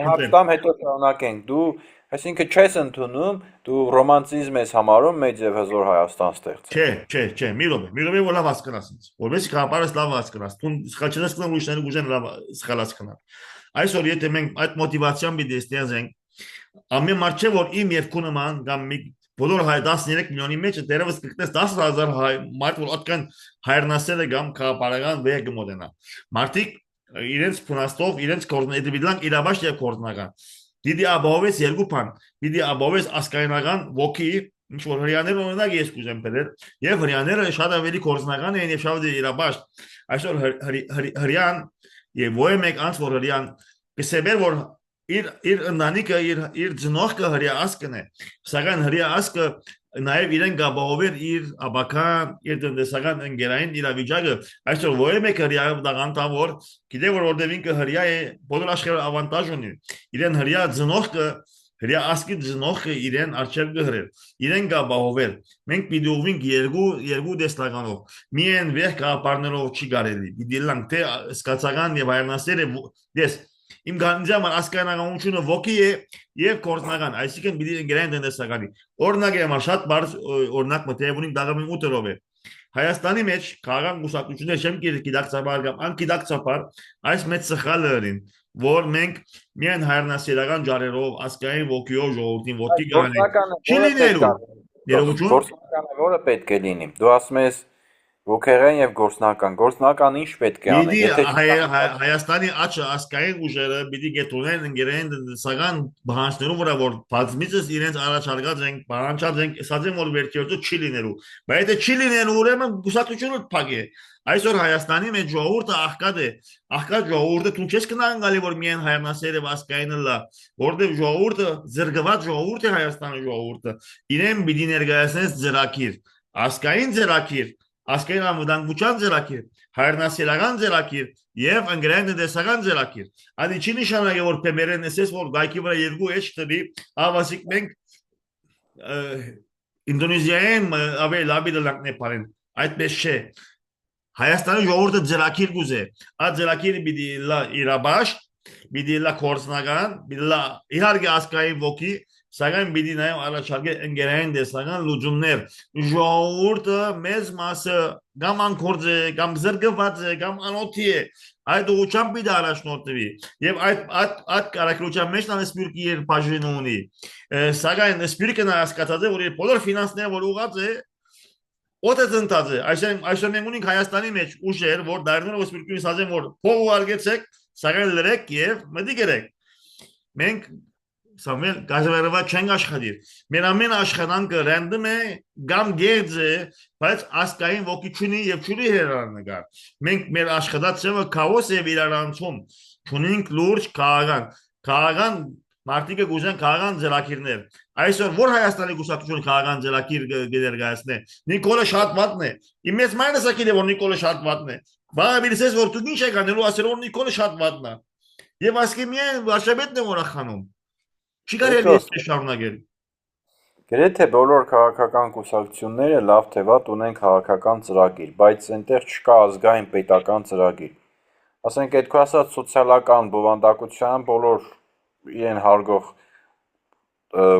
Speaker 2: հաստամ հետո շարունակենք։ Դու այսինքն չես ընդունում, դու ռոմանտիզմ ես համարում մեծ եւ հզոր Հայաստան ստեղծել։
Speaker 1: Չէ, մի րոպե որ լավ հասկանաս ինձ։ Որովհետեւ քաղաքարս լավ հասկանաս, դու սխալչես կնամ ուրիշները ուժեն լավ սխալացնալ։ Այսօր եթե մենք այդ մոտիվացիան պիտի ստեղծենք, ամեն մարդ չէ որ իմ եւ քո նման կամ մի բոլոր հայ 13 միլիոնի մեջ դերևս կգտնես 10,000 հայ մարդ որ այդքան հայրենասեր է կամ քաղաքական վեր կմոտենա։ Մարդիկ իրենց փնաստով, իրենց կորնեդիբիլան իրավաշ եւ կորնական Դիդի աբովես երկու բան, դիդի աբովես ասկայնական ոգի, ինչ որ հрьяաները օրինակ ես կուզեմ բերել, եւ հрьяաները շատ ավելի կորզնական են եւ շատ իրաբաշ։ Այսօր հрьяան եւ ո՞ե մեկ անց որ հрьяան կսեբեր որ իր ընտանիքը իր ծնողքը հрья ասկն է, սակայն հрья ասկը նաև իրեն գաբահովեր իր աբական, իր տնտեսական ընկերային իրավիճակը, այսօր որևէ մեկը հրյա դաղանտա որ գիտե որ որտեղ ինքը հրյա է, բոլոր աշխարհը ավանտաժ ունի, իրեն հրյա ծնողքը հրյա ասկի ծնողքը իրեն արժև գհրեր, իրեն գաբահովեր, մենք պիտի ուղինք երկու դեստականով, միայն վեհ կապարներով չի կարելի, պիտի լանք թե սկացական եւ հայրենասեր է, դես իմ գանձյամը ասկանականությունը ոգի է եւ կորտնական, այսինքն պիտի ընկերային տնտեսականի, օրինակ եմ շատ բարձ օրինակ մտերունին դաղամին 8-ով է, Հայաստանի մեջ քաղաքական կուսակցություններ չեմ գիտակցաբար կամ անկիտակցաբար այս մեծ սխալը ըրին, որ մենք միայն հայրենասիրական ջարերով, ասկային ոգիով ժողովրդին ոտքի գրանենք, չի լինելու, ներողություն,
Speaker 2: Գործնականը որը պետք է լինի։ Դու ասում ես ոգեղեն եւ գործնական ինչ պետք է
Speaker 1: Պիտի
Speaker 2: անեն։
Speaker 1: Հայաստանի աչը ասկային ուժերը պիտի գետունեն ընկերային տնտեսական բանջարներու վրա որ բազմիցս իրենց առաջարկած են, բանջարած են, ասած են որ վերջերտու չի լինելու։ Բայց եթե չի լինելու, ուրեմն գուսակցությունը փակ է։ Այսօր Հայաստանի մեջ ժողովուրդը աղքատ է, աղքատ ժողովուրդը դու չես կնանգալի որ միայն հայրենասեր եւ ասկայինը լա, որտեղ ժողովուրդը զրկված ժողովուրդ է Հայաստանի ժողովուրդը։ Իրեն պիտի ներկայացնես ծրագիր, ասկային ծրագիր Ասկային անվտանգության ծրագիր, հայրենասիրական ծրագիր եւ ընկերային տնտեսական ծրագիր։ Այդ չի նշանակի որ պեմերեն էսես որ գայքի վրա երկու էջ տվի, ավասիկ մենք Ինդոնեզիայում ավելի լավի դլանք Նեպալին։ Այդպես չէ։ Հայաստանի ժողովուրդը ծրագիր գուզե։ Այդ ծրագիրը պիտի լա իրաբաշ, պիտի լա կորսնական, պիտի լա իհարկե ասկային ոգի Սակայն պիտի նաև առաջարկե ընկերային տեսական լուծումներ ժողովուրդը մեծ մասը կամ անկորձ է, կամ զրկված է, կամ անօթի է այդ ուղղությամբ պիտի առաջնորդվի եւ այդ կարակրության մեջ նա սպիրկի իր բաժին ունի սակայն սպիրկը նա հասկացած է որ իր բոլոր ֆինանսները որ ուղած է օտես ընթաց է այսօր մենք ունենք Հայաստանի մեջ ուժեր որ դառնալով սպիրկին ասեն որ փող ուղարկեցեք սակայն լրեք եւ մտիկ եք մենք Սամվել գազավերվա չենք աշխատիր մեր ամեն աշխատանքը ռենդում է կամ գերձ է բայց ասկային ոգի չունի եւ չունի հերանեկար մենք մեր աշխատածը քաոս է իրարանցում չունենք լուրջ քաղաքական մարտիկը գուզեն քաղաքական ծրագիրներ այսօր որ Հայաստանի գուսակցությունը քաղաքական ծրագիր գերգայացնե Նիկոլը շատ վատն է իմ մեծ մայրս ակիդ է որ Նիկոլը շատ վատն է բաղ բիլսես որ դու ինչ եք անելու ասել որ Նիկոլը շատ վատն է եւ ասկի միայն վարշավետն է որ ախանում Չի կարելի է շարունակել։
Speaker 2: Գրեթե բոլոր քաղաքական կուսակցությունները լավ թե վատ ունեն քաղաքական ծրագիր, բայց այնտեղ չկա ազգային պետական ծրագիր։ Ասենք այդ քո ասած սոցիալական բովանդակության բոլոր իրեն հարգող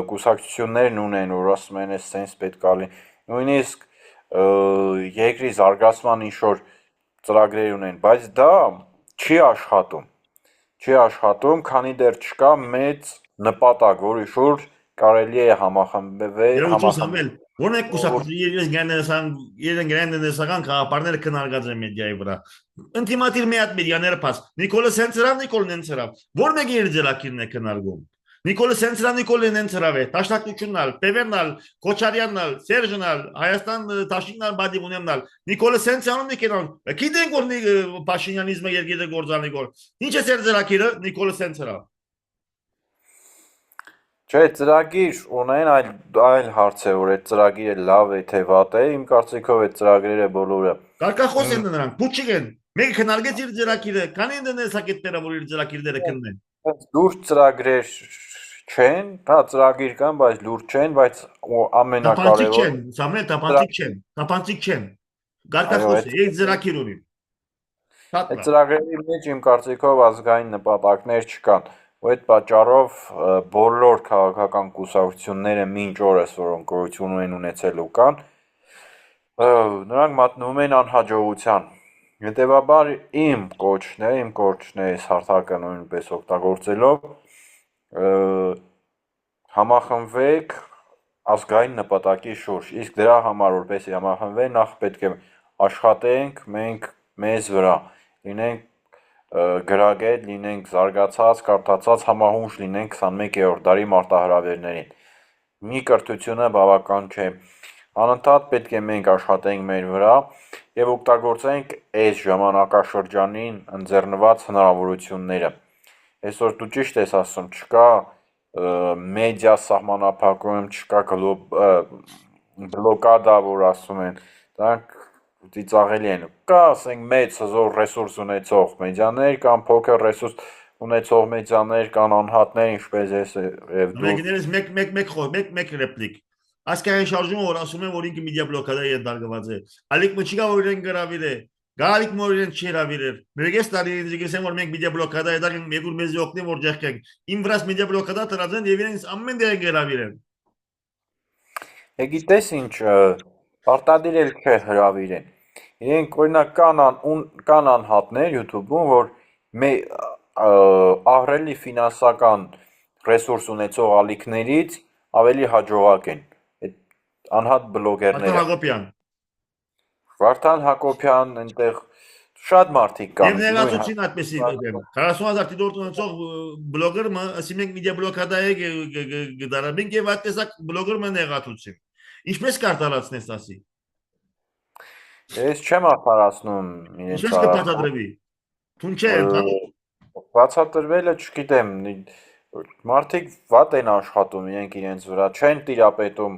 Speaker 2: կուսակցություններն ունեն, որ ասում են, այս sense պետք է լինի։ Նույնիսկ երկրի զարգացման ինչ-որ ծրագրեր ունեն, բայց դա չի աշխատում։ Չի աշխատում, քանի դեռ չկա մեծ նպատակ, որի շուրջ կարելի է համախմբվել,
Speaker 1: Որն է կուսակցություն իրեն գնացան քաղաքապարները քննարկած են մեդիայի վրա։ Ինտիմատիվ մի հատ մեդիաները փաս։ Նիկոլը Սենցրավ, Նիկոլն Նենցրավ։ Ո՞ր մեկը իր ձեռակիրն է քննարկում։ Նիկոլը Սենցրավ, Նիկոլն Նենցրավ է։ Տաշնակություննալ, Պևերնալ, Քոչարյաննալ, Սերժնալ, Հայաստան Տաշիննալ Բադիբունեմնալ։ Նիկոլը Սենցյանում եկան։ Գիտենք որ Փաշինյանիզմը երկիրը գործանի գոր։ Ինչ է սեր ձեռակիրը Նիկոլը Սենցրավ։
Speaker 2: Չէ, ծրագիր ունեն այլ հարց է, որ այդ ծրագիրը լավ է թե վատ է, իմ կարծիքով այդ ծրագրերը բոլորը
Speaker 1: Կարկախոս են նրանք, փուչիկ են։ Մեկը քննարկեց իր ծրագիրը, քանի դենեսակետները որ իր ծրագիրները քննեն։
Speaker 2: Լուրջ ծրագրեր չեն, հա ծրագիր կան, բայց լուրջ չեն, բայց ամենակարևորը
Speaker 1: Սամվել տապանցիկ չեն։ Կարկախոս է, իր ծրագիր ունի։
Speaker 2: Այդ ծրագրերի մեջ իմ կարծիքով ազգային նպատակներ չկան։ Այդ պատճառով բոլոր քաղաքական կուսակցությունները մինչ օրս, որոնք գոյություն են ունեցել ու կան, նրանք մատնվում են անհաջողության։ Հետևաբար իմ կոչն է այս հարթակը նույնպես օգտագործելով համախմբվեք ազգային նպատակի շուրջ։ Իսկ դրա համար որպեսզի համախմբվեն, նախ պետք է աշխատենք մենք մեզ վրա, լինենք գրագետ լինենք զարգացած, կարդացած համահունչ լինենք 21-րդ դարի մարտահրավերներին։ Մի կրթությունը բավական չէ։ Անընդհատ պետք է մենք աշխատենք մեր վրա եւ օգտագործենք այս ժամանակաշրջանին ընձեռնված հնարավորությունները։ Այսօր դու ճիշտ ես ասում, չկա մեդիա սահմանափակում, չկա բլոկադա, որ ասում են, դրանք ծիծաղելի են։ Կա, ասենք, մեծ հզոր ռեսուրս ունեցող մեդիաներ կամ փոքր ռեսուրս ունեցող մեդիաներ կան անհատներ, ինչպես ես եւ դու։
Speaker 1: Ամերիկներս մեկ ռեպլիկ։ Ասկային շարժումը որ ասում են որ ինքը մեդիա բլոկադա ենթարկված է։ Ալիք մչիկա որ իրեն գրավիր է։ Գալիք մոր իրեն չհրավիրեր։ Մերգես տարի ինձ որ մենք մեդիա բլոկադա եդակ մեգուր մեզ օգնի որ ջախկենք։ Իմ վրաս մեդիա բլոկադա տրածեն եւ իրենց ամեն դե գրավիրեն։
Speaker 2: Գիտես ինչ, պարտադիր էլ չէ հրավիրեն։ Իրենք օրինակ կան անհատներ YouTube-ում, որ ահռելի ֆինանսական ռեսուրս ունեցող ալիքներից ավելի հաջողակ են։ Այդ անհատ
Speaker 1: Արտան
Speaker 2: բլոգերները։
Speaker 1: Հակոբյան։
Speaker 2: Վարդան Հակոբյան, այնտեղ շատ մարդիկ կան։
Speaker 1: Եվ ներածուցին այդպեսի դեմ 40000 դոլար ունեցող բլոգերը ասի մենք մեդիա բլոկադա է գդարաբենք եւ այդ տեսակ բլոգերը ներածուցին։ Ինչպես կարտալացնես ասի։
Speaker 2: Ես չեմ արդարացնում իրենց
Speaker 1: Ինչպես կբացատրվի։ Թուն չէ,
Speaker 2: բացատրվելը չգիտեմ, մարդիկ վատ են աշխատում իրենց վրա, չեն տիրապետում,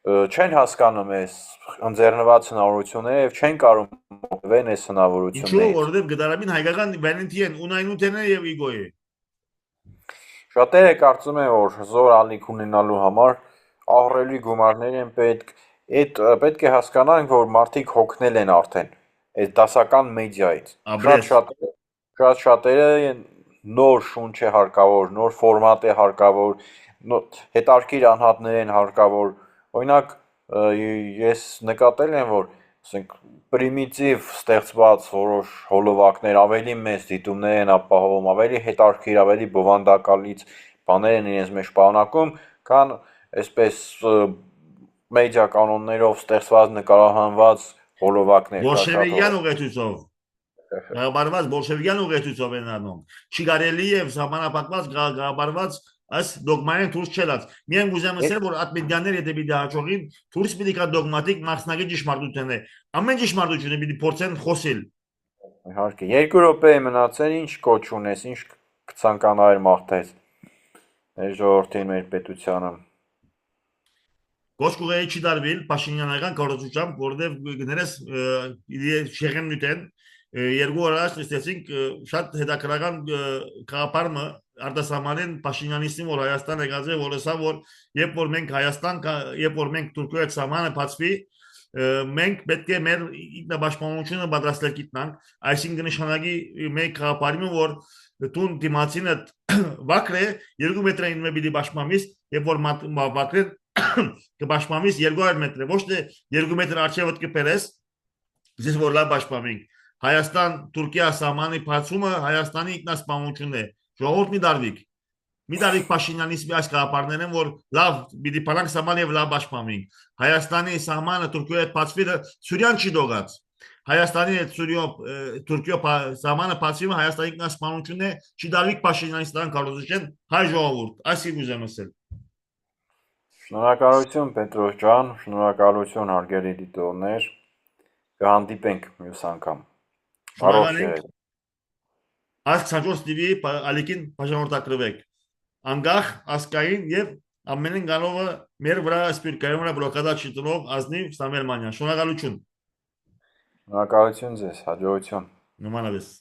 Speaker 2: չեն հասկանում այս ընձեռնված հնարավորությունները եւ չեն կարող մոկվեն այս
Speaker 1: Ինչու
Speaker 2: հնարավորություններից։
Speaker 1: որովհետեւ գդարաբին հայկական Վալենտին ունայնութենը եւ իգո է։
Speaker 2: Շատերը կարծում են, որ հզոր ալիք ունենալու համար ահռելի գումարներ են պետք, պետք է հասկանանք, որ մարդիկ հոգնել են արդեն այս դասական մեդիայից։ Շատ շատերը նոր շունչ է հարկավոր, նոր ֆորմատ է հարկավոր, հետարքիր անհատներ են հարկավոր։ Օրինակ, ես նկատել եմ, որ ասենք պրիմիտիվ ստեղծված որոշ հոլովակներ ավելի մեծ դիտումներ են ապահովում, ավելի հետարքիր, ավելի բովանդակալից բաներ են իրենց մեջ պարունակում, քան այսպես մեդիա կանոններով ստեղծված նկարահանված հոլովակներ։
Speaker 1: Բոլշևիկյան ուղեցույցով գաղաբարված բոլշևիկյան ուղեցույցով են անում։ Չի կարելի եւ սահմանափակված գաղաբարված այս դոգմային դուրս չելած։ Միայն ուզեմ ասել, որ այդ մեդիաները եթե պիտի հաջողին, դուրս պիտի կա դոգմատիկ մասնակի ճշմարտություն է։ Ամեն ճշմարտությունը պիտի փորձեն խոսել։
Speaker 2: Իհարկե, 2 րոպե է մնացել, ինչ կոչ ունես, ինչ կցանկանայր մաղթես։ Մեր ժողովրդին, մեր պետությանը։
Speaker 1: Գոսկուղեի չի դարվել Փաշինյանական կառուցությամբ, որովհետև գներես շեղեննուտեն երկու օր առաջ ստեցինք շատ հետաքրական կապարմը արտասահմանեն Փաշինյանիստին որ Հայաստան եկած է որ ասա որ երբ որ մենք Հայաստան երբ որ մենք Թուրքիայի հետ սահմանը բացվի մենք պետք է մեր ինքնապաշտպանությունը պատրաստել գիտնանք այսինքն նշանակի մենք կապարմը որ տուն դիմացինը վակրե 2 մետրային մեբիլի պաշտպանից երբ որ վակրե կպաշտպանվիս 200 մետր, ոչ թե 2 մետր արջևդ կպերես, ձեզ որ լավ պաշտպանվենք։ Հայաստան-Թուրքիա սահմանի բացումը Հայաստանի ինքնասպանությունն է։ Ժողովուրդ մի դարվիկ Փաշինյանիսմի այս կապարներն են, որ լավ պիտի բանակ սահման եւ լավ պաշտպանվենք։ Հայաստանի սահմանը Թուրքիայի հետ բացվելը Սուրիան չի դողած։ Հայաստանի հետ Թուրքիա սահմանը բացվելը Հայաստանի ինքնասպանությունն է, չի դարվիկ Փաշինյանիստական կառուցության հայ ժողովուրդ։ Այսինքն ուզեմ ասել։
Speaker 2: Շնորհակալություն Պետրոս ջան, շնորհակալություն հարգելի դիտողներ, կհանդիպենք մյուս անգամ։ Բարով եղեք։
Speaker 1: Այս 24 TV ալիքին բաժանորդակրվեք։ Անգախ, ասկային եւ ամենին գալովը մեր վրա սպիրկայում վրա բլոկադա չտնող ազնիվ Սամվել Մանյան։ Շնորհակալություն։
Speaker 2: Շնորհակալություն ձեզ, հաջողություն։
Speaker 1: Նմանապես։